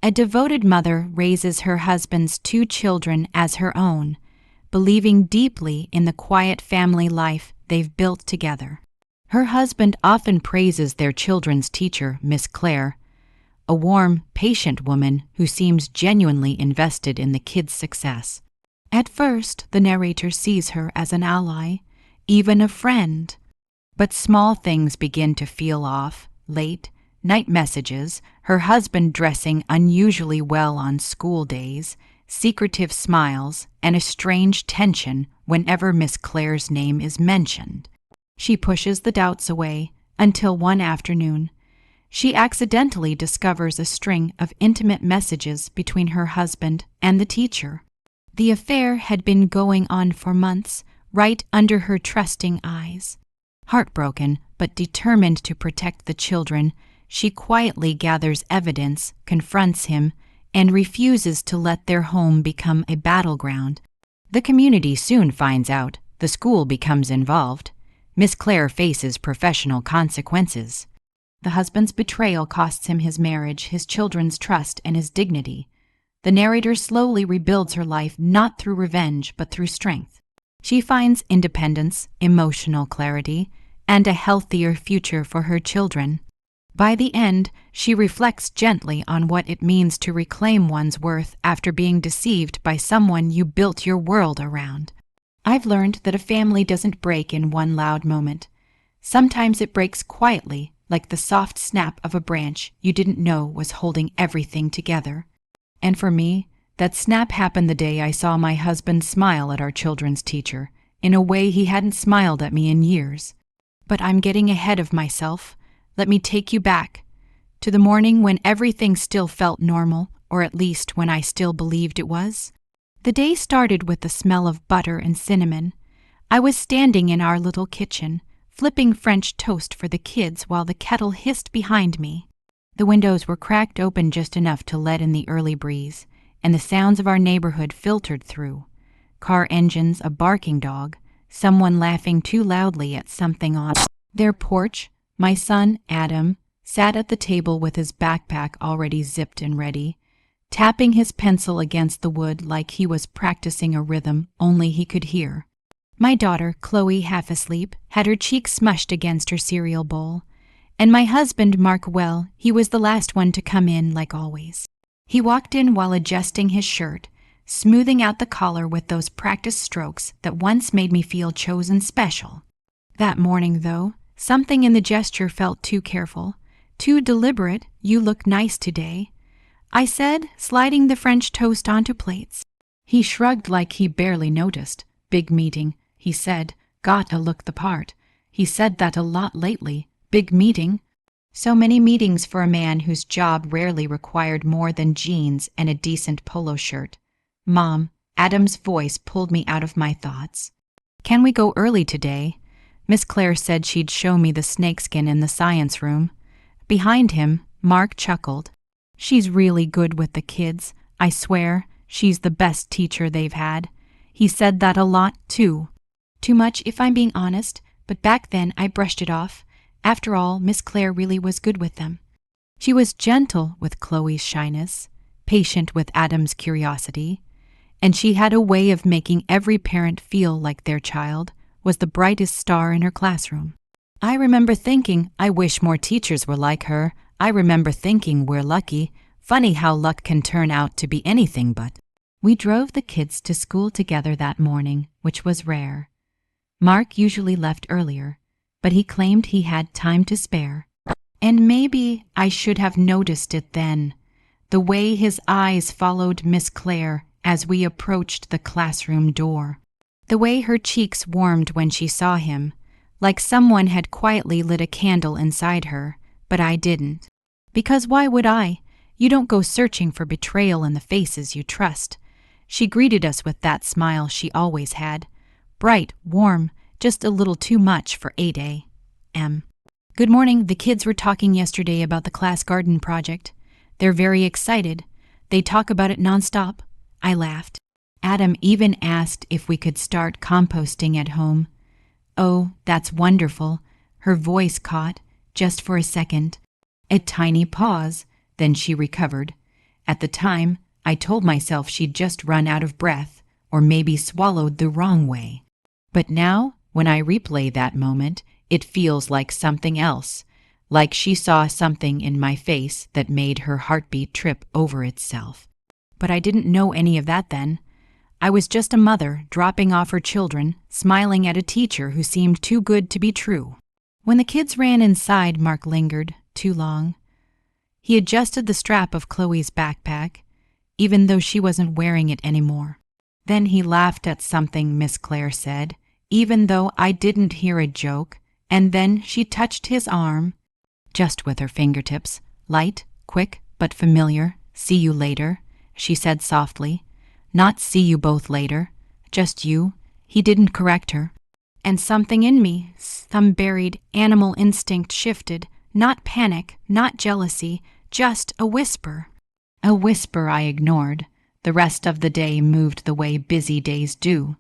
A devoted mother raises her husband's 2 children as her own, believing deeply in the quiet family life they've built together. Her husband often praises their children's teacher, Miss Claire, a warm, patient woman who seems genuinely invested in the kids' success. At first, the narrator sees her as an ally, even a friend. But small things begin to feel off: late night messages, her husband dressing unusually well on school days, secretive smiles, and a strange tension whenever Miss Claire's name is mentioned. She pushes the doubts away until one afternoon, she accidentally discovers a string of intimate messages between her husband and the teacher. The affair had been going on for months, right under her trusting eyes. Heartbroken, but determined to protect the children, she quietly gathers evidence, confronts him, and refuses to let their home become a battleground. The community soon finds out. The school becomes involved. Miss Claire faces professional consequences. The husband's betrayal costs him his marriage, his children's trust, and his dignity. The narrator slowly rebuilds her life not through revenge, but through strength. She finds independence, emotional clarity, and a healthier future for her children. By the end, she reflects gently on what it means to reclaim one's worth after being deceived by someone you built your world around. I've learned that a family doesn't break in one loud moment. Sometimes it breaks quietly, like the soft snap of a branch you didn't know was holding everything together. And for me, that snap happened the day I saw my husband smile at our children's teacher in a way he hadn't smiled at me in years. But I'm getting ahead of myself. Let me take you back to the morning when everything still felt normal, or at least when I still believed it was. The day started with the smell of butter and cinnamon. I was standing in our little kitchen, flipping French toast for the kids while the kettle hissed behind me. The windows were cracked open just enough to let in the early breeze, and the sounds of our neighborhood filtered through. Car engines, a barking dog, someone laughing too loudly at something on their porch. My son, Adam, sat at the table with his backpack already zipped and ready, tapping his pencil against the wood like he was practicing a rhythm only he could hear. My daughter, Chloe, half asleep, had her cheek smushed against her cereal bowl. And my husband, Mark, well, he was the last one to come in like always. He walked in while adjusting his shirt, smoothing out the collar with those practiced strokes that once made me feel chosen special. That morning, though, something in the gesture felt too careful, too deliberate. "You look nice today," I said, sliding the French toast onto plates. He shrugged like he barely noticed. "Big meeting," he said. "Gotta look the part." He said that a lot lately. Big meeting. So many meetings for a man whose job rarely required more than jeans and a decent polo shirt. "Mom," Adam's voice pulled me out of my thoughts. "Can we go early today?" Miss Claire said she'd show me the snakeskin in the science room. Behind him, Mark chuckled. "She's really good with the kids. I swear, she's the best teacher they've had." He said that a lot, too. Too much, if I'm being honest, but back then I brushed it off. After all, Miss Claire really was good with them. She was gentle with Chloe's shyness, patient with Adam's curiosity, and she had a way of making every parent feel like their child was the brightest star in her classroom. I remember thinking, I wish more teachers were like her. I remember thinking we're lucky. Funny how luck can turn out to be anything but. We drove the kids to school together that morning, which was rare. Mark usually left earlier, but he claimed he had time to spare. And maybe I should have noticed it then, the way his eyes followed Miss Claire as we approached the classroom door. The way her cheeks warmed when she saw him, like someone had quietly lit a candle inside her, but I didn't. Because why would I? You don't go searching for betrayal in the faces you trust. She greeted us with that smile she always had. Bright, warm, just a little too much for 8A. M. "Good morning. The kids were talking yesterday about the class garden project. They're very excited. They talk about it nonstop." I laughed. Adam even asked if we could start composting at home. "Oh, that's wonderful." Her voice caught, just for a second. A tiny pause, then she recovered. At the time, I told myself she'd just run out of breath or maybe swallowed the wrong way. But now, when I replay that moment, it feels like something else, like she saw something in my face that made her heartbeat trip over itself. But I didn't know any of that then. I was just a mother dropping off her children, smiling at a teacher who seemed too good to be true. When the kids ran inside, Mark lingered too long. He adjusted the strap of Chloe's backpack, even though she wasn't wearing it anymore. Then he laughed at something Miss Claire said, even though I didn't hear a joke, and then she touched his arm, just with her fingertips. Light, quick, but familiar. "See you later," she said softly. Not "see you both later," just you. He didn't correct her. And something in me, some buried animal instinct shifted, not panic, not jealousy, just a whisper. A whisper I ignored. The rest of the day moved the way busy days do.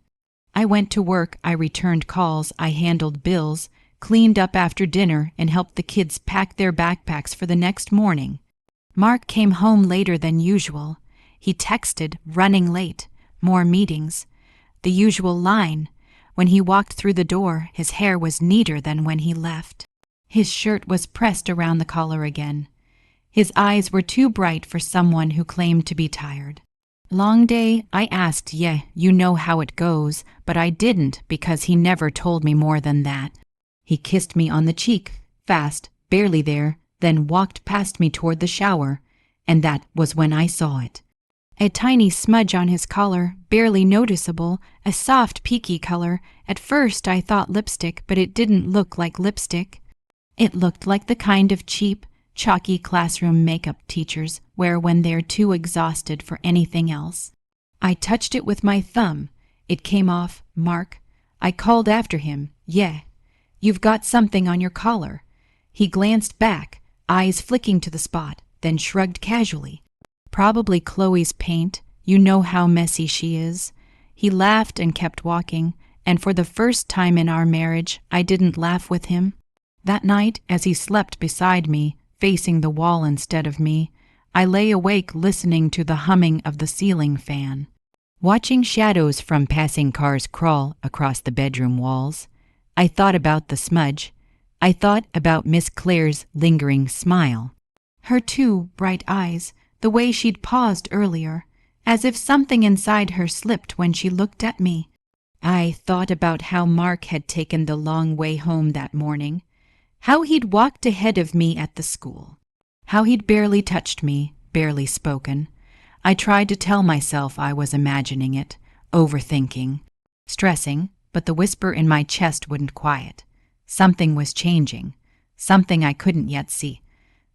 I went to work, I returned calls, I handled bills, cleaned up after dinner, and helped the kids pack their backpacks for the next morning. Mark came home later than usual. He texted, running late, more meetings. The usual line. When he walked through the door, his hair was neater than when he left. His shirt was pressed around the collar again. His eyes were too bright for someone who claimed to be tired. Long day, I asked, "Yeah, you know how it goes," but I didn't because he never told me more than that. He kissed me on the cheek, fast, barely there, then walked past me toward the shower, and that was when I saw it. A tiny smudge on his collar, barely noticeable, a soft peaky color. At first I thought lipstick, but it didn't look like lipstick. It looked like the kind of cheap, chalky classroom makeup teachers wear when they're too exhausted for anything else. I touched it with my thumb. It came off. "Mark." I called after him. "Yeah. You've got something on your collar." He glanced back, eyes flicking to the spot, then shrugged casually. "Probably Chloe's paint. You know how messy she is." He laughed and kept walking, and for the first time in our marriage, I didn't laugh with him. That night, as he slept beside me, facing the wall instead of me, I lay awake listening to the humming of the ceiling fan, watching shadows from passing cars crawl across the bedroom walls. I thought about the smudge. I thought about Miss Claire's lingering smile. Her two bright eyes, the way she'd paused earlier, as if something inside her slipped when she looked at me. I thought about how Mark had taken the long way home that morning, how he'd walked ahead of me at the school, how he'd barely touched me, barely spoken. I tried to tell myself I was imagining it, overthinking, stressing, but the whisper in my chest wouldn't quiet. Something was changing, something I couldn't yet see,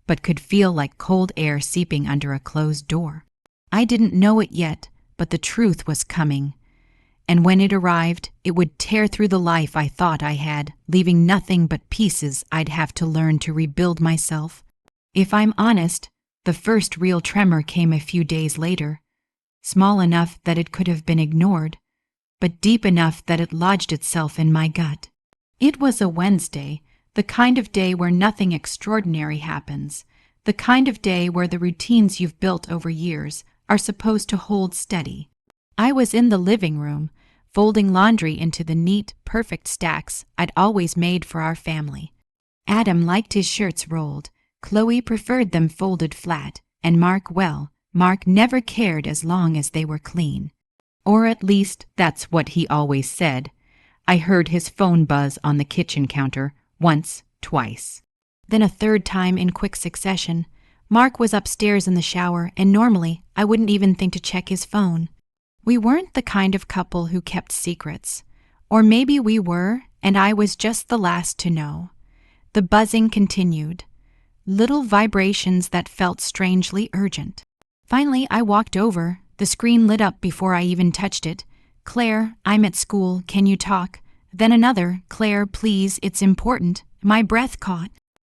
but could feel like cold air seeping under a closed door. I didn't know it yet, but the truth was coming. And when it arrived, it would tear through the life I thought I had, leaving nothing but pieces I'd have to learn to rebuild myself. If I'm honest, the first real tremor came a few days later, small enough that it could have been ignored, but deep enough that it lodged itself in my gut. It was a Wednesday, the kind of day where nothing extraordinary happens, the kind of day where the routines you've built over years are supposed to hold steady. I was in the living room, folding laundry into the neat, perfect stacks I'd always made for our family. Adam liked his shirts rolled, Chloe preferred them folded flat, and Mark never cared as long as they were clean. Or at least, that's what he always said. I heard his phone buzz on the kitchen counter once, twice. Then a third time in quick succession. Mark was upstairs in the shower, and normally I wouldn't even think to check his phone. We weren't the kind of couple who kept secrets. Or maybe we were, and I was just the last to know. The buzzing continued. Little vibrations that felt strangely urgent. Finally, I walked over. The screen lit up before I even touched it. "Claire, I'm at school. Can you talk?" Then another, "Claire, please, it's important." My breath caught.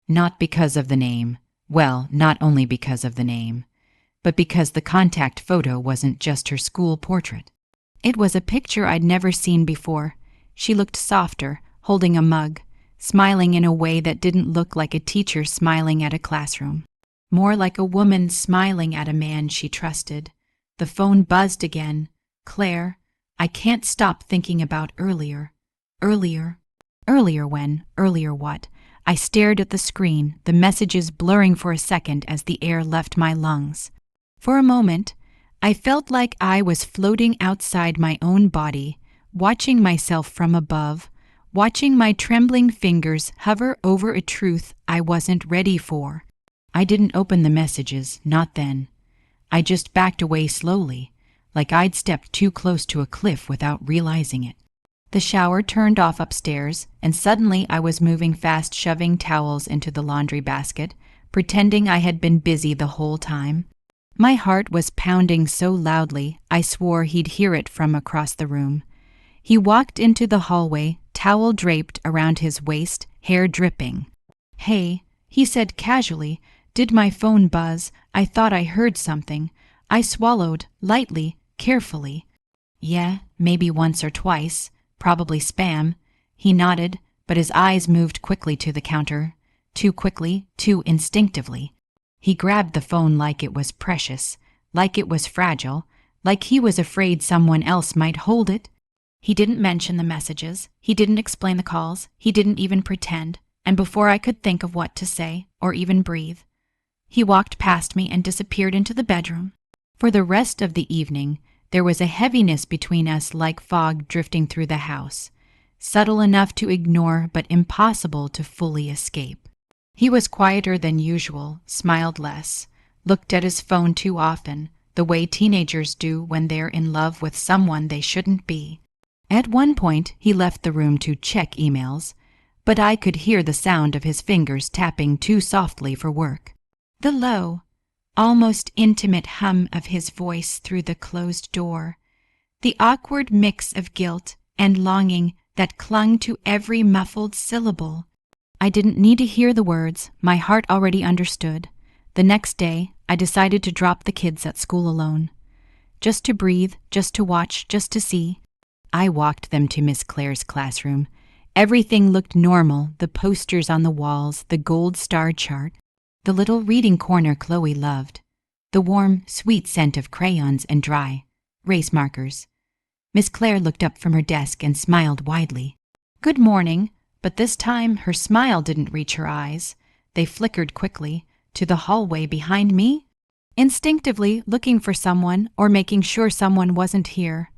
Not because of the name. Well, not only because of the name, but because the contact photo wasn't just her school portrait. It was a picture I'd never seen before. She looked softer, holding a mug, smiling in a way that didn't look like a teacher smiling at a classroom. more like a woman smiling at a man she trusted. The phone buzzed again. Claire, I can't stop thinking about earlier. Earlier? Earlier when? Earlier what? I stared at the screen, the messages blurring for a second as the air left my lungs. For a moment, I felt like I was floating outside my own body, watching myself from above, watching my trembling fingers hover over a truth I wasn't ready for. I didn't open the messages, not then. I just backed away slowly, like I'd stepped too close to a cliff without realizing it. The shower turned off upstairs, and suddenly I was moving fast, shoving towels into the laundry basket, pretending I had been busy the whole time. My heart was pounding so loudly I swore he'd hear it from across the room. He walked into the hallway, towel draped around his waist, hair dripping. "Hey," he said casually. "Did my phone buzz? I thought I heard something." I swallowed, lightly, carefully. "Yeah, maybe once or twice. Probably spam." He nodded, but his eyes moved quickly to the counter. Too quickly, too instinctively. He grabbed the phone like it was precious, like it was fragile, like he was afraid someone else might hold it. He didn't mention the messages. He didn't explain the calls. He didn't even pretend. And before I could think of what to say, or even breathe, he walked past me and disappeared into the bedroom. For the rest of the evening, there was a heaviness between us like fog drifting through the house, subtle enough to ignore but impossible to fully escape. He was quieter than usual, smiled less, looked at his phone too often, the way teenagers do when they're in love with someone they shouldn't be. At one point, he left the room to check emails, but I could hear the sound of his fingers tapping too softly for work. The low, almost intimate hum of his voice through the closed door. The awkward mix of guilt and longing that clung to every muffled syllable. I didn't need to hear the words. My heart already understood. The next day, I decided to drop the kids at school alone. Just to breathe, just to watch, just to see. I walked them to Miss Claire's classroom. Everything looked normal, the posters on the walls, the gold star chart, the little reading corner Chloe loved, the warm, sweet scent of crayons and dry erase markers. Miss Claire looked up from her desk and smiled widely. "Good morning," but this time her smile didn't reach her eyes. They flickered quickly to the hallway behind me, instinctively looking for someone or making sure someone wasn't here.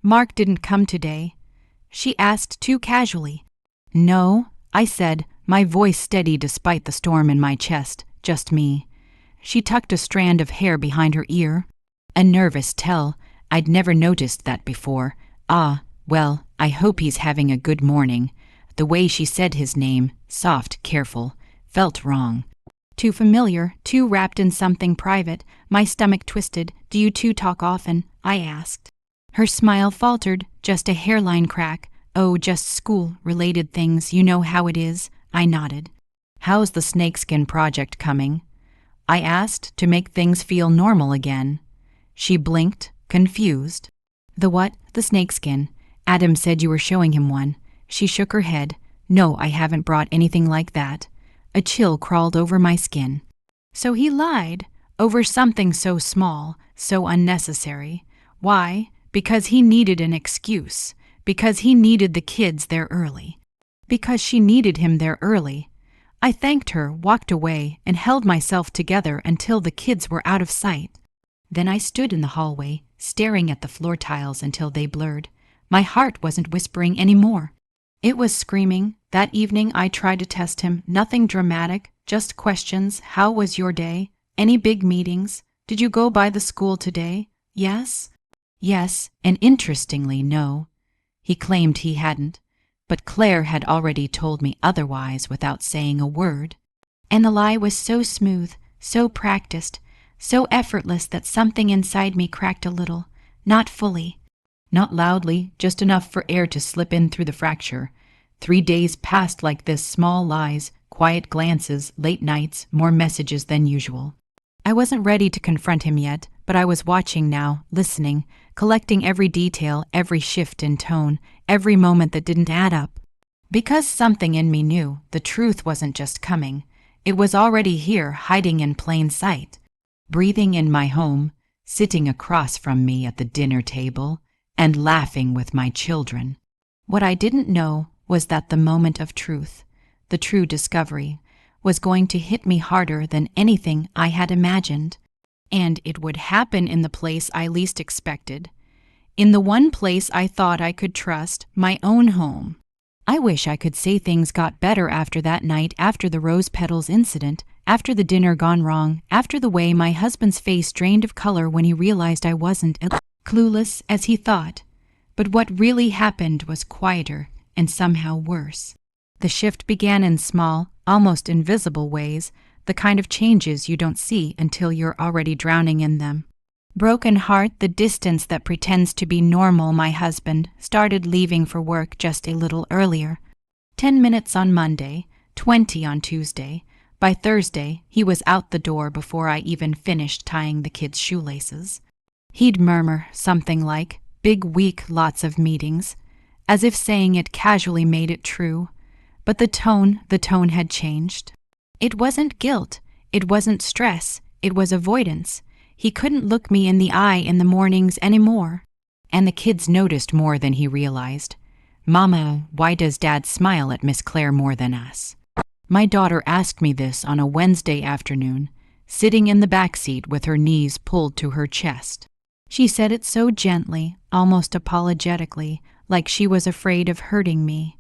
"Mark didn't come today?" she asked too casually. "No," I said, my voice steady despite the storm in my chest. "Just me." She tucked a strand of hair behind her ear. A nervous tell. I'd never noticed that before. "Ah, well, I hope he's having a good morning." The way she said his name, soft, careful, felt wrong. Too familiar, too wrapped in something private. My stomach twisted. "Do you two talk often?" I asked. Her smile faltered, just a hairline crack. "Oh, just school-related things, you know how it is." I nodded. "How's the snakeskin project coming?" I asked, to make things feel normal again. She blinked, confused. "The what?" "The snakeskin. Adam said you were showing him one." She shook her head. "No, I haven't brought anything like that." A chill crawled over my skin. So he lied, over something so small, so unnecessary. Why? Because he needed an excuse. Because he needed the kids there early. Because she needed him there early. I thanked her, walked away, and held myself together until the kids were out of sight. Then I stood in the hallway, staring at the floor tiles until they blurred. My heart wasn't whispering anymore. It was screaming. That evening I tried to test him. Nothing dramatic, just questions. "How was your day? Any big meetings? Did you go by the school today?" "Yes." "Yes," and interestingly, no. He claimed he hadn't, but Claire had already told me otherwise without saying a word. And the lie was so smooth, so practiced, so effortless that something inside me cracked a little, not fully. Not loudly, just enough for air to slip in through the fracture. 3 days passed like this, small lies, quiet glances, late nights, more messages than usual. I wasn't ready to confront him yet, but I was watching now, listening, collecting every detail, every shift in tone, every moment that didn't add up. Because something in me knew the truth wasn't just coming, It was already here, hiding in plain sight, breathing in my home, sitting across from me at the dinner table, and laughing with my children. What I didn't know was that the moment of truth, the true discovery, was going to hit me harder than anything I had imagined. And it would happen in the place I least expected, in the one place I thought I could trust, my own home. I wish I could say things got better after that night, after the rose petals incident, after the dinner gone wrong, after the way my husband's face drained of color when he realized I wasn't as clueless as he thought. But what really happened was quieter and somehow worse. The shift began in small, almost invisible ways, the kind of changes you don't see until you're already drowning in them. Broken heart, the distance that pretends to be normal. My husband started leaving for work just a little earlier. 10 minutes on Monday, 20 on Tuesday. By Thursday, he was out the door before I even finished tying the kids' shoelaces. He'd murmur something like, "Big week, lots of meetings," as if saying it casually made it true. But the tone had changed. It wasn't guilt, it wasn't stress, it was avoidance. He couldn't look me in the eye in the mornings anymore. And the kids noticed more than he realized. "Mama, why does Dad smile at Miss Claire more than us?" My daughter asked me this on a Wednesday afternoon, sitting in the back seat with her knees pulled to her chest. She said it so gently, almost apologetically, like she was afraid of hurting me.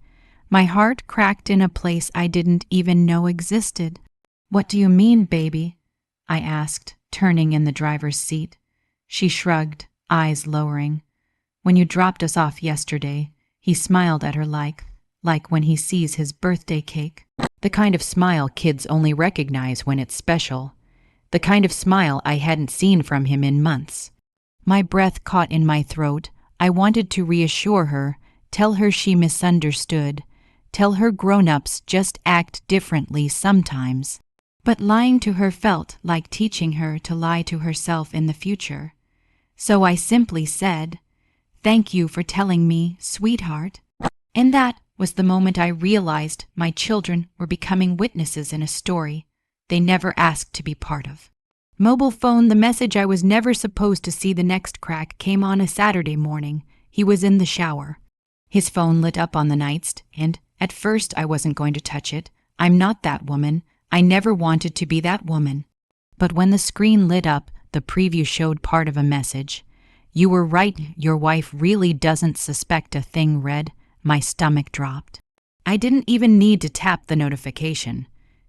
My heart cracked in a place I didn't even know existed. "What do you mean, baby?" I asked, turning in the driver's seat. She shrugged, eyes lowering. "When you dropped us off yesterday," he smiled at her like when he sees his birthday cake. The kind of smile kids only recognize when it's special. The kind of smile I hadn't seen from him in months. My breath caught in my throat. I wanted to reassure her, tell her she misunderstood, tell her grown-ups just act differently sometimes. But lying to her felt like teaching her to lie to herself in the future. So I simply said, "Thank you for telling me, sweetheart." And that was the moment I realized my children were becoming witnesses in a story they never asked to be part of. Mobile phone, the message I was never supposed to see the next crack, came on a Saturday morning. He was in the shower. His phone lit up on the nightstand, and at first I wasn't going to touch it. I'm not that woman. I never wanted to be that woman. But when the screen lit up, the preview showed part of a message. "You were right, your wife really doesn't suspect a thing," read. My stomach dropped. I didn't even need to tap the notification.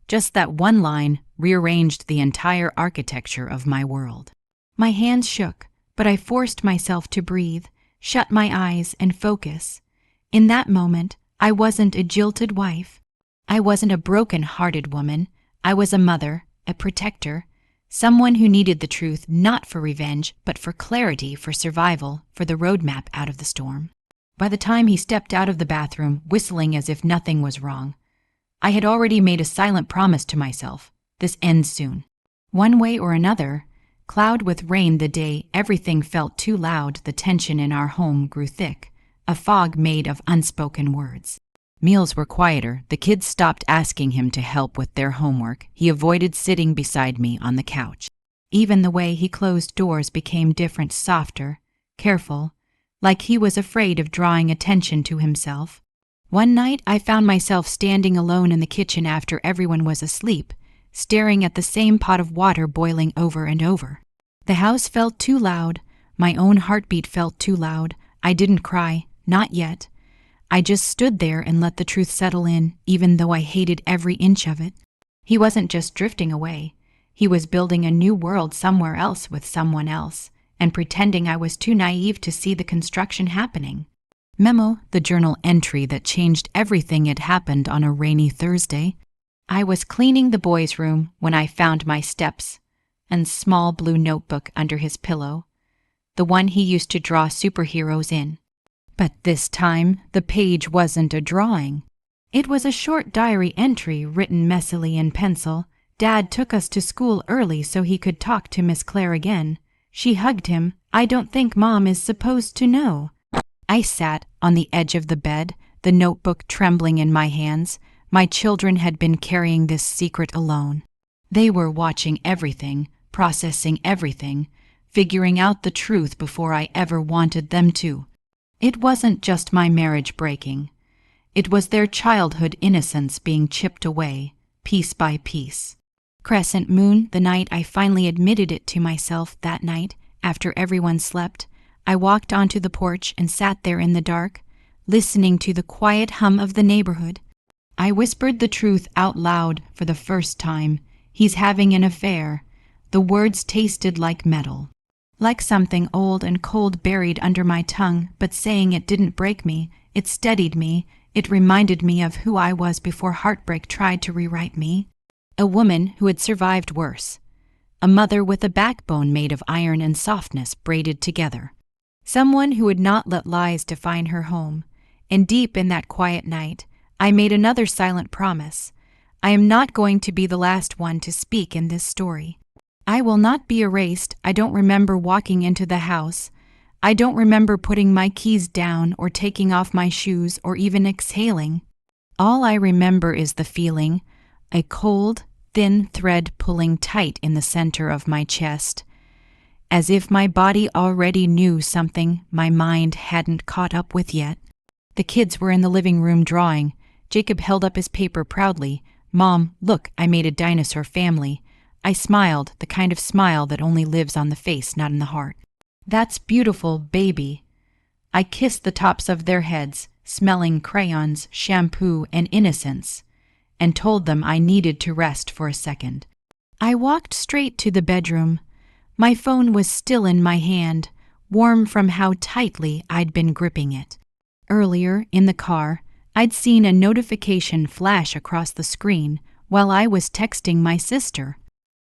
Just that one line rearranged the entire architecture of my world. My hands shook, but I forced myself to breathe, shut my eyes, and focus. In that moment, I wasn't a jilted wife. I wasn't a broken-hearted woman. I was a mother, a protector, someone who needed the truth not for revenge, but for clarity, for survival, for the roadmap out of the storm. By the time he stepped out of the bathroom, whistling as if nothing was wrong, I had already made a silent promise to myself. This ends soon. One way or another, cloud with rain the day everything felt too loud, the tension in our home grew thick, a fog made of unspoken words. Meals were quieter. The kids stopped asking him to help with their homework. He avoided sitting beside me on the couch. Even the way he closed doors became different, softer, careful, like he was afraid of drawing attention to himself. One night, I found myself standing alone in the kitchen after everyone was asleep, staring at the same pot of water boiling over and over. The house felt too loud. My own heartbeat felt too loud. I didn't cry, not yet. I just stood there and let the truth settle in, even though I hated every inch of it. He wasn't just drifting away. He was building a new world somewhere else with someone else, and pretending I was too naive to see the construction happening. Memo, the journal entry that changed everything had happened on a rainy Thursday. I was cleaning the boys' room when I found my steps and small blue notebook under his pillow, the one he used to draw superheroes in. But this time, the page wasn't a drawing. It was a short diary entry written messily in pencil. Dad took us to school early so he could talk to Miss Claire again. She hugged him. "I don't think Mom is supposed to know." I sat on the edge of the bed, the notebook trembling in my hands, My children had been carrying this secret alone. They were watching everything, processing everything, figuring out the truth before I ever wanted them to. It wasn't just my marriage breaking. It was their childhood innocence being chipped away, piece by piece. Crescent moon, the night I finally admitted it to myself that night, after everyone slept, I walked onto the porch and sat there in the dark, listening to the quiet hum of the neighborhood. I whispered the truth out loud for the first time. He's having an affair. The words tasted like metal. Like something old and cold buried under my tongue, but saying it didn't break me, it steadied me, it reminded me of who I was before heartbreak tried to rewrite me. A woman who had survived worse. A mother with a backbone made of iron and softness braided together. Someone who would not let lies define her home. And deep in that quiet night, I made another silent promise. I am not going to be the last one to speak in this story. I will not be erased. I don't remember walking into the house. I don't remember putting my keys down or taking off my shoes or even exhaling. All I remember is the feeling, a cold, thin thread pulling tight in the center of my chest, as if my body already knew something my mind hadn't caught up with yet. The kids were in the living room drawing. Jacob held up his paper proudly. "Mom, look, I made a dinosaur family." I smiled, the kind of smile that only lives on the face, not in the heart. "That's beautiful, baby." I kissed the tops of their heads, smelling crayons, shampoo, and innocence, and told them I needed to rest for a second. I walked straight to the bedroom. My phone was still in my hand, warm from how tightly I'd been gripping it. Earlier, in the car, I'd seen a notification flash across the screen while I was texting my sister.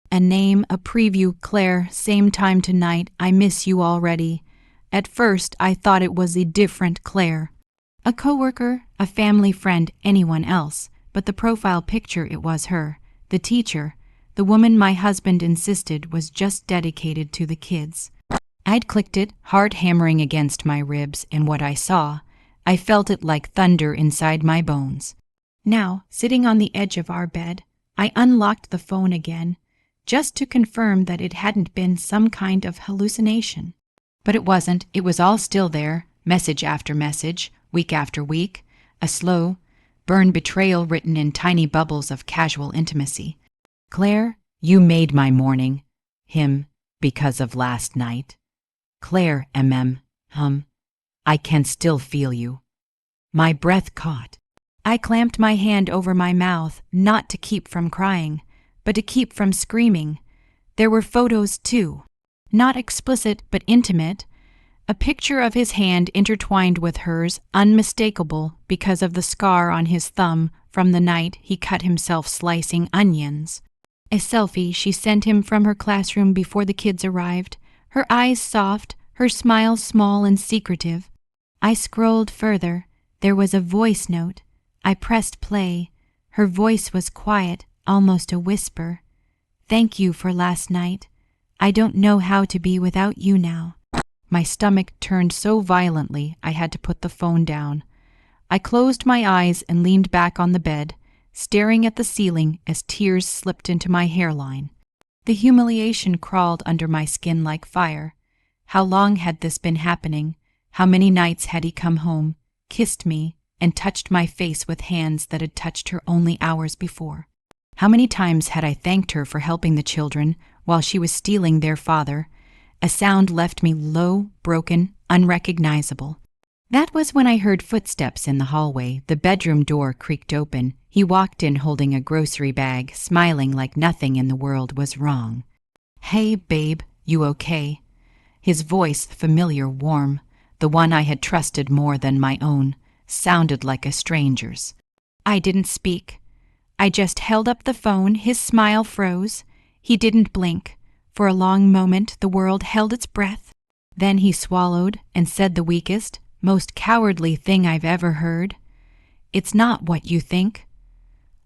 A name, a preview, Claire, same time tonight, I miss you already. At first, I thought it was a different Claire. A coworker, a family friend, anyone else, but the profile picture, it was her, the teacher, the woman my husband insisted was just dedicated to the kids. I'd clicked it, heart hammering against my ribs, and what I saw, I felt it like thunder inside my bones. Now, sitting on the edge of our bed, I unlocked the phone again, just to confirm that it hadn't been some kind of hallucination. But it wasn't. It was all still there, message after message, week after week, a slow, burn betrayal written in tiny bubbles of casual intimacy. "Claire, you made my morning. Him, because of last night. Claire, I can still feel you." My breath caught. I clamped my hand over my mouth, not to keep from crying, but to keep from screaming. There were photos, too. Not explicit, but intimate. A picture of his hand intertwined with hers, unmistakable because of the scar on his thumb from the night he cut himself slicing onions. A selfie she sent him from her classroom before the kids arrived, her eyes soft, her smile small and secretive. I scrolled further. There was a voice note. I pressed play. Her voice was quiet, almost a whisper. "Thank you for last night. I don't know how to be without you now." My stomach turned so violently I had to put the phone down. I closed my eyes and leaned back on the bed, staring at the ceiling as tears slipped into my hairline. The humiliation crawled under my skin like fire. How long had this been happening? How many nights had he come home, kissed me, and touched my face with hands that had touched her only hours before? How many times had I thanked her for helping the children while she was stealing their father? A sound left me low, broken, unrecognizable. That was when I heard footsteps in the hallway. The bedroom door creaked open. He walked in holding a grocery bag, smiling like nothing in the world was wrong. "Hey, babe, you okay?" His voice, familiar, warm, the one I had trusted more than my own, sounded like a stranger's. I didn't speak. I just held up the phone. His smile froze. He didn't blink. For a long moment, the world held its breath. Then he swallowed and said the weakest, most cowardly thing I've ever heard. "It's not what you think."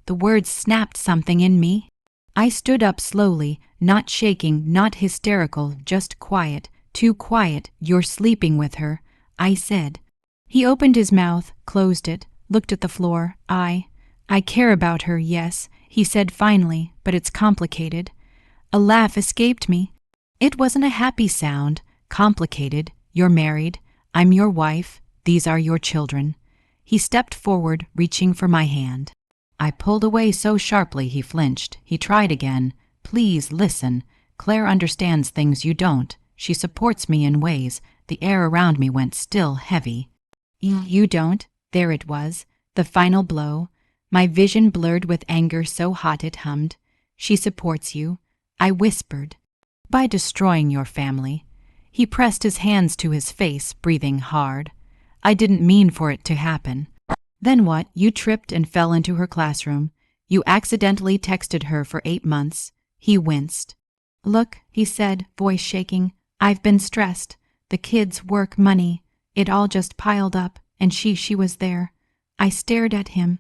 The words snapped something in me. I stood up slowly, not shaking, not hysterical, just quiet, too quiet. "You're sleeping with her," I said. He opened his mouth, closed it, looked at the floor. I I care about her, yes, he said finally, but it's complicated. A laugh escaped me. It wasn't a happy sound. Complicated. You're married. I'm your wife. These are your children. He stepped forward, reaching for my hand. I pulled away so sharply he flinched. He tried again. Please listen. Claire understands things you don't. She supports me in ways. The air around me went still heavy. You don't. There it was. The final blow. My vision blurred with anger so hot it hummed. She supports you. I whispered. By destroying your family. He pressed his hands to his face, breathing hard. I didn't mean for it to happen. Then what? You tripped and fell into her classroom. You accidentally texted her for 8 months. He winced. Look, he said, voice shaking. I've been stressed. The kids, work, money. It all just piled up, and she was there. I stared at him.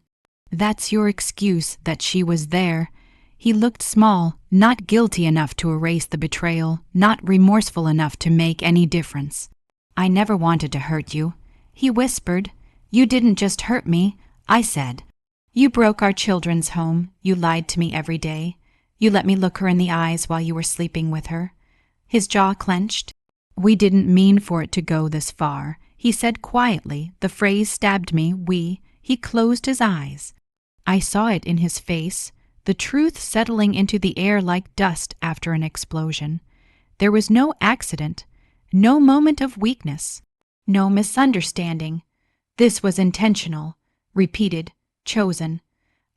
That's your excuse, that she was there. He looked small, not guilty enough to erase the betrayal, not remorseful enough to make any difference. I never wanted to hurt you. He whispered. You didn't just hurt me, I said. You broke our children's home. You lied to me every day. You let me look her in the eyes while you were sleeping with her. His jaw clenched. We didn't mean for it to go this far, he said quietly. The phrase stabbed me. He closed his eyes. I saw it in his face, the truth settling into the air like dust after an explosion. There was no accident, no moment of weakness, no misunderstanding. This was intentional, repeated, chosen.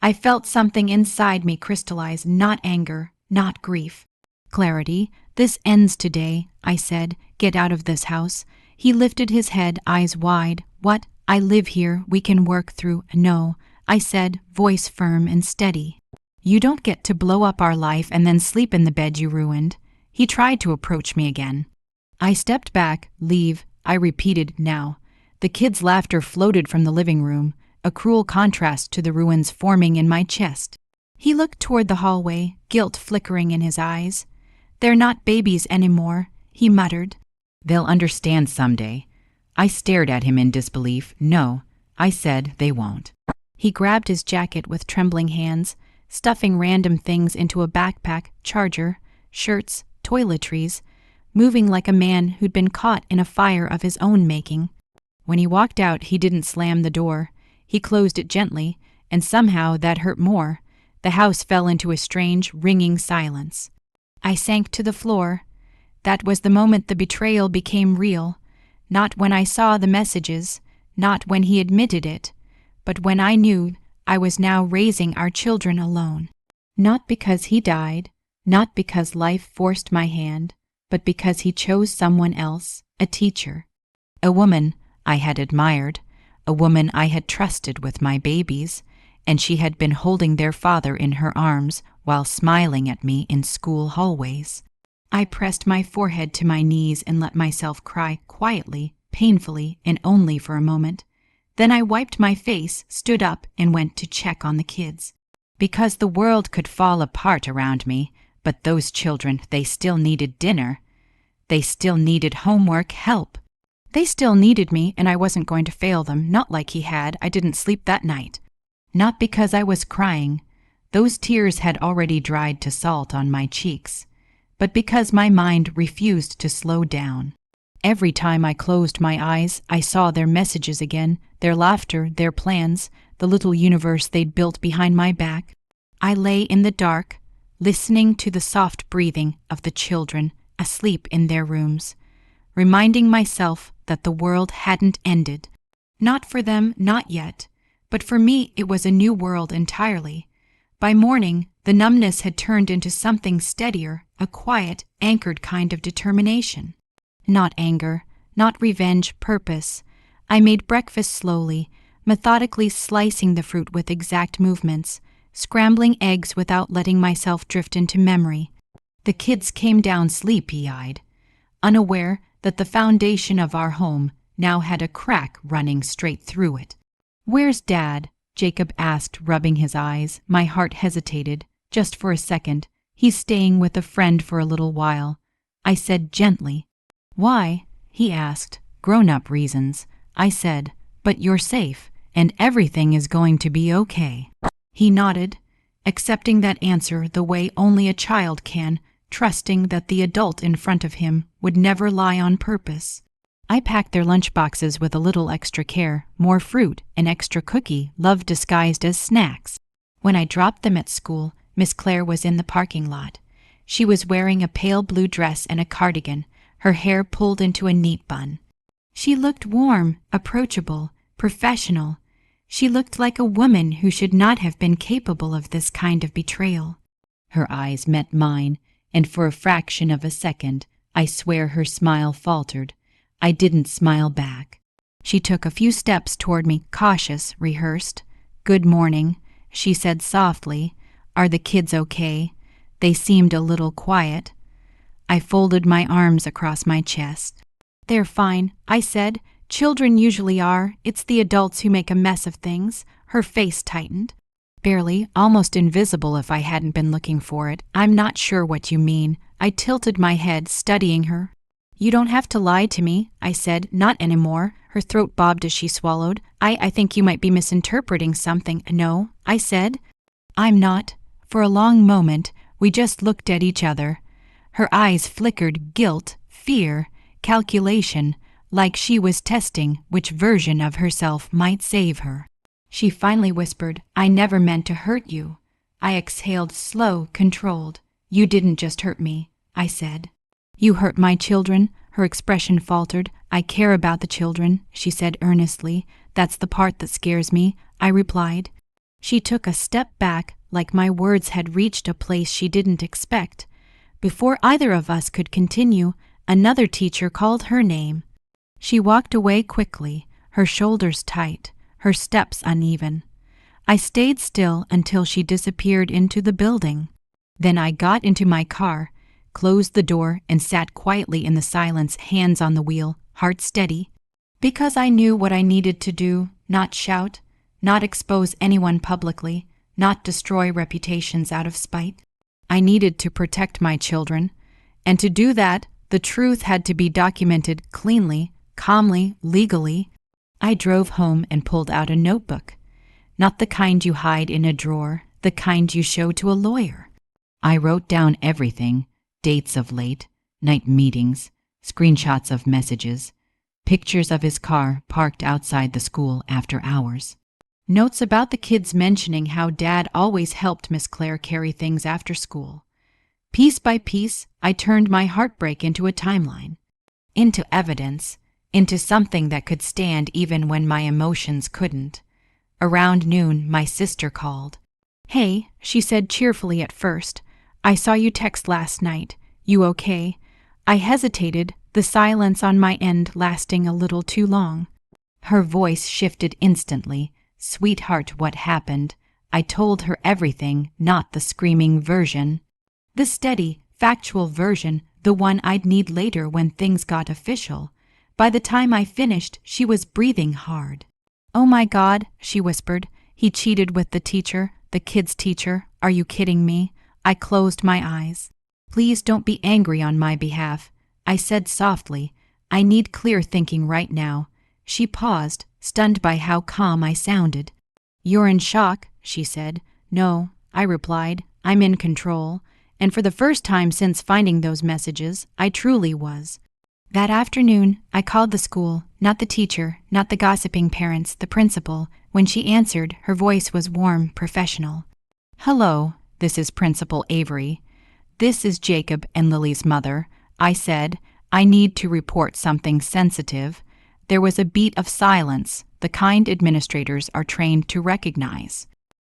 I felt something inside me crystallize, not anger, not grief. Clarity. This ends today, I said. Get out of this house. He lifted his head, eyes wide. What? I live here. We can work through. No, I said, voice firm and steady. You don't get to blow up our life and then sleep in the bed you ruined. He tried to approach me again. I stepped back. Leave, I repeated now. The kids' laughter floated from the living room, a cruel contrast to the ruins forming in my chest. He looked toward the hallway, guilt flickering in his eyes. They're not babies anymore, he muttered. They'll understand someday. I stared at him in disbelief. No, I said they won't. He grabbed his jacket with trembling hands, stuffing random things into a backpack, charger, shirts, toiletries, moving like a man who'd been caught in a fire of his own making. When he walked out, he didn't slam the door. He closed it gently, and somehow that hurt more. The house fell into a strange, ringing silence. I sank to the floor. That was the moment the betrayal became real. Not when I saw the messages, not when he admitted it, but when I knew I was now raising our children alone. Not because he died, not because life forced my hand, but because he chose someone else, a teacher. A woman I had admired, a woman I had trusted with my babies, and she had been holding their father in her arms while smiling at me in school hallways. I pressed my forehead to my knees and let myself cry quietly, painfully, and only for a moment. Then I wiped my face, stood up, and went to check on the kids. Because the world could fall apart around me, but those children, they still needed dinner. They still needed homework, help. They still needed me, and I wasn't going to fail them, not like he had. I didn't sleep that night. Not because I was crying. Those tears had already dried to salt on my cheeks. But because my mind refused to slow down. Every time I closed my eyes, I saw their messages again, their laughter, their plans, the little universe they'd built behind my back. I lay in the dark, listening to the soft breathing of the children asleep in their rooms, reminding myself that the world hadn't ended. Not for them, not yet, but for me it was a new world entirely. By morning, the numbness had turned into something steadier, a quiet, anchored kind of determination. Not anger, not revenge, purpose. I made breakfast slowly, methodically slicing the fruit with exact movements, scrambling eggs without letting myself drift into memory. The kids came down sleepy-eyed, unaware that the foundation of our home now had a crack running straight through it. "Where's Dad?" Jacob asked, rubbing his eyes. My heart hesitated, just for a second. "He's staying with a friend for a little while," I said gently. "Why?" he asked. "Grown-up reasons," I said. "But you're safe, and everything is going to be okay." He nodded, accepting that answer the way only a child can, trusting that the adult in front of him would never lie on purpose. I packed their lunchboxes with a little extra care, more fruit, an extra cookie, love disguised as snacks. When I dropped them at school, Miss Claire was in the parking lot. She was wearing a pale blue dress and a cardigan, her hair pulled into a neat bun. She looked warm, approachable, professional. She looked like a woman who should not have been capable of this kind of betrayal. Her eyes met mine, and for a fraction of a second, I swear her smile faltered. I didn't smile back. She took a few steps toward me, cautious, rehearsed. "Good morning," she said softly. "Are the kids okay? They seemed a little quiet." I folded my arms across my chest. "They're fine," I said. "Children usually are. It's the adults who make a mess of things." Her face tightened. "Barely, almost invisible if I hadn't been looking for it. I'm not sure what you mean." I tilted my head, studying her. "You don't have to lie to me," I said. "Not anymore." Her throat bobbed as she swallowed. I think you might be misinterpreting something." "No," I said. "I'm not." For a long moment, we just looked at each other. Her eyes flickered guilt, fear, calculation, like she was testing which version of herself might save her. She finally whispered, "I never meant to hurt you." I exhaled, slow, controlled. "You didn't just hurt me," I said. "You hurt my children." Her expression faltered. "I care about the children," she said earnestly. "That's the part that scares me," I replied. She took a step back, like my words had reached a place she didn't expect. Before either of us could continue, another teacher called her name. She walked away quickly, her shoulders tight, her steps uneven. I stayed still until she disappeared into the building. Then I got into my car, closed the door, and sat quietly in the silence, hands on the wheel, heart steady. Because I knew what I needed to do, not shout, not expose anyone publicly, not destroy reputations out of spite. I needed to protect my children, and to do that, the truth had to be documented cleanly, calmly, legally. I drove home and pulled out a notebook. Not the kind you hide in a drawer, the kind you show to a lawyer. I wrote down everything, dates of late, night meetings, screenshots of messages, pictures of his car parked outside the school after hours. Notes about the kids mentioning how Dad always helped Miss Claire carry things after school. Piece by piece, I turned my heartbreak into a timeline, into evidence, into something that could stand even when my emotions couldn't. Around noon, my sister called. "Hey," she said cheerfully at first. "I saw you text last night. You okay?" I hesitated, the silence on my end lasting a little too long. Her voice shifted instantly. "Sweetheart, what happened?" I told her everything, not the screaming version. The steady, factual version, the one I'd need later when things got official. By the time I finished, she was breathing hard. "Oh my God," she whispered. "He cheated with the teacher, the kid's teacher. Are you kidding me?" I closed my eyes. "Please don't be angry on my behalf," I said softly. "I need clear thinking right now." She paused, stunned by how calm I sounded. "You're in shock," she said. "No," I replied. "I'm in control." And for the first time since finding those messages, I truly was. That afternoon, I called the school, not the teacher, not the gossiping parents, the principal. When she answered, her voice was warm, professional. "Hello, this is Principal Avery. This is Jacob and Lily's mother," I said. "I need to report something sensitive." There was a beat of silence, the kind administrators are trained to recognize.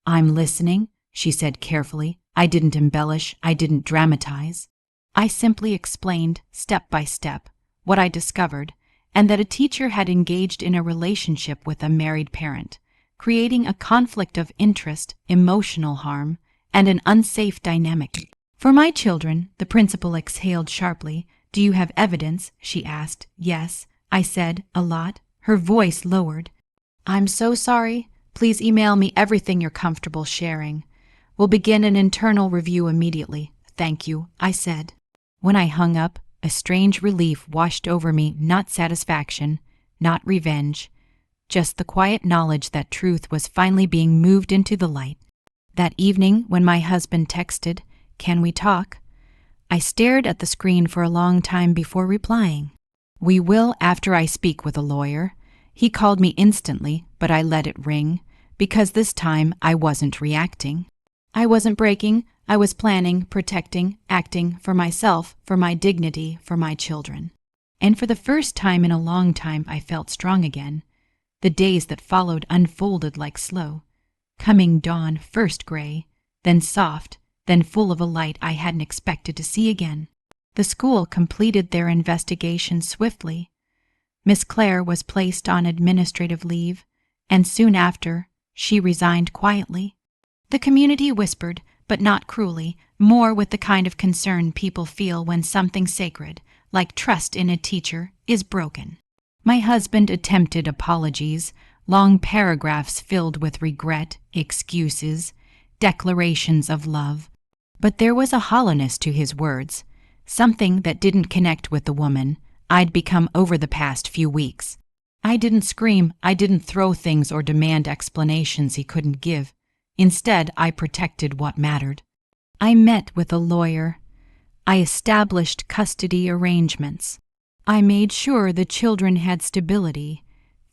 "I'm listening," she said carefully. I didn't embellish, I didn't dramatize. I simply explained, step by step, what I discovered, and that a teacher had engaged in a relationship with a married parent, creating a conflict of interest, emotional harm, and an unsafe dynamic. "For my children," the principal exhaled sharply. "Do you have evidence?" she asked. "Yes," I said, "a lot." Her voice lowered. "I'm so sorry. Please email me everything you're comfortable sharing. We'll begin an internal review immediately. Thank you," I said. When I hung up, a strange relief washed over me, not satisfaction, not revenge, just the quiet knowledge that truth was finally being moved into the light. That evening, when my husband texted, "Can we talk?" I stared at the screen for a long time before replying. "We will after I speak with a lawyer." He called me instantly, but I let it ring, because this time I wasn't reacting. I wasn't breaking, I was planning, protecting, acting for myself, for my dignity, for my children. And for the first time in a long time, I felt strong again. The days that followed unfolded like slow, coming dawn, first gray, then soft, then full of a light I hadn't expected to see again. The school completed their investigation swiftly. Miss Claire was placed on administrative leave, and soon after, she resigned quietly. The community whispered, but not cruelly, more with the kind of concern people feel when something sacred, like trust in a teacher, is broken. My husband attempted apologies, long paragraphs filled with regret, excuses, declarations of love. But there was a hollowness to his words, something that didn't connect with the woman I'd become over the past few weeks. I didn't scream, I didn't throw things or demand explanations he couldn't give. Instead, I protected what mattered. I met with a lawyer. I established custody arrangements. I made sure the children had stability,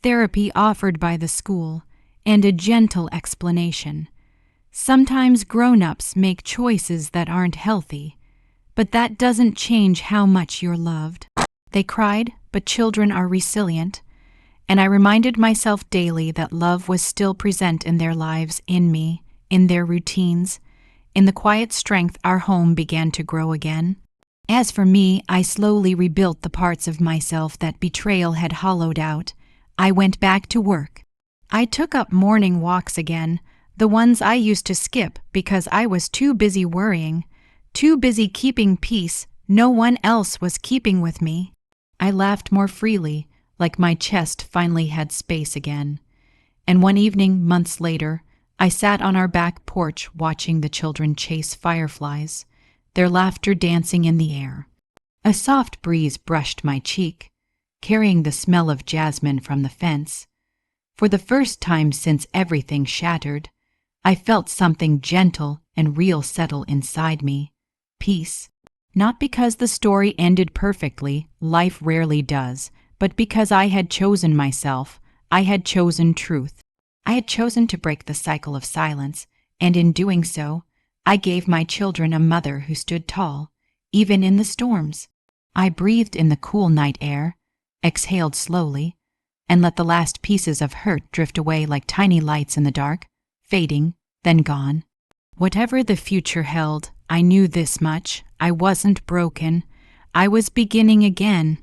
therapy offered by the school, and a gentle explanation. Sometimes grown-ups make choices that aren't healthy, but that doesn't change how much you're loved. They cried, but children are resilient, and I reminded myself daily that love was still present in their lives, in me, in their routines. In the quiet strength, our home began to grow again. As for me, I slowly rebuilt the parts of myself that betrayal had hollowed out. I went back to work. I took up morning walks again, the ones I used to skip because I was too busy worrying, too busy keeping peace. No one else was keeping with me. I laughed more freely, like my chest finally had space again. And one evening, months later, I sat on our back porch watching the children chase fireflies, their laughter dancing in the air. A soft breeze brushed my cheek, carrying the smell of jasmine from the fence. For the first time since everything shattered, I felt something gentle and real settle inside me. Peace. Not because the story ended perfectly, life rarely does, but because I had chosen myself, I had chosen truth. I had chosen to break the cycle of silence, and in doing so, I gave my children a mother who stood tall, even in the storms. I breathed in the cool night air, exhaled slowly, and let the last pieces of hurt drift away like tiny lights in the dark, fading, then gone. Whatever the future held, I knew this much: I wasn't broken. I was beginning again.